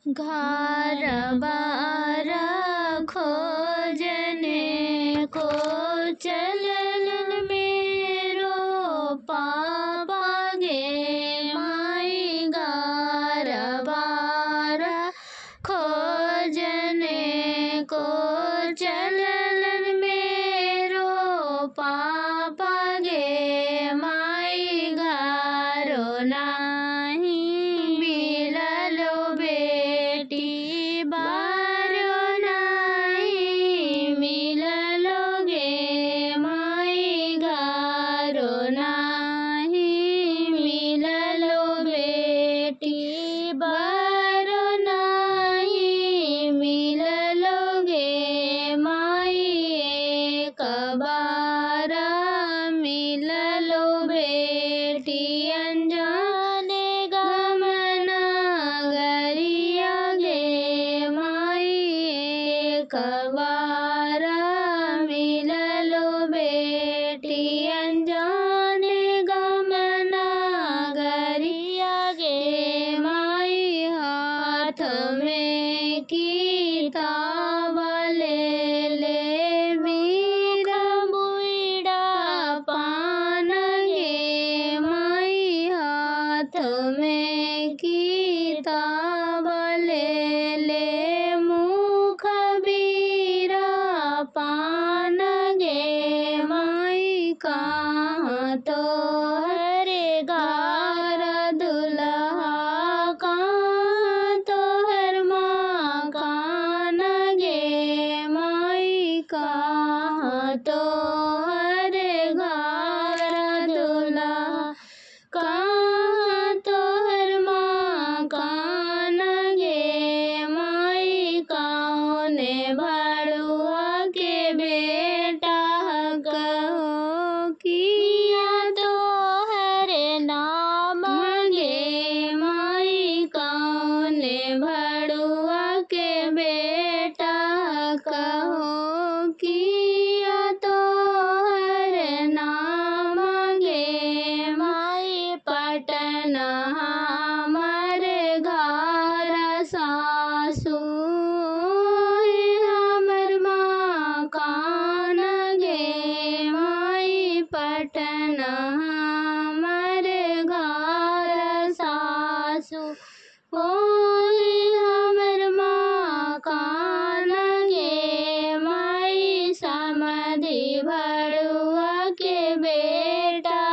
घर बार खोजने को चलल मेरो पापा गे माई। घर बार खोजने को चलल मेरो पापा गे माई। घरो नाही मिललो बेटी बारो नाही मिललो गे माई। घरो नाही मिललो बेटी बारो नाही मिललो गे माई। एक बार मिललो बेटी अनजाने गमन गरिया गे माई। एक बार मिललो बेटी अनजाने गमन गरिया गे माई। हाथ में किताब ले ले वीर बुईड़ा पान गे माई। हाथ में किताब ले ले मुख बीरा पान गे माई। कहाँ तो हरे घर दुल्हा कहाँ तो हर माँ कान गे माई। कहाँ तो हरे घर दुल्हा कहाँ तो हर माँ कान गे माई। कौने भड़ुआ के बेटा कहो किया तो हरे नाम गे माई। कौने भड़ुआ के बेटा कहो किया तो हरे नाम गे माई। पटना हमारे घर सासू हमर माँ कान गे माई। पटना हमारे घर सासू हमर माँ कान गे माई। समधि भड़ुआ के बेटा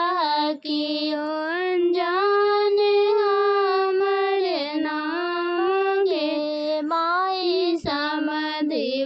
कियो अनजाने हमर नाम गे माई। समधि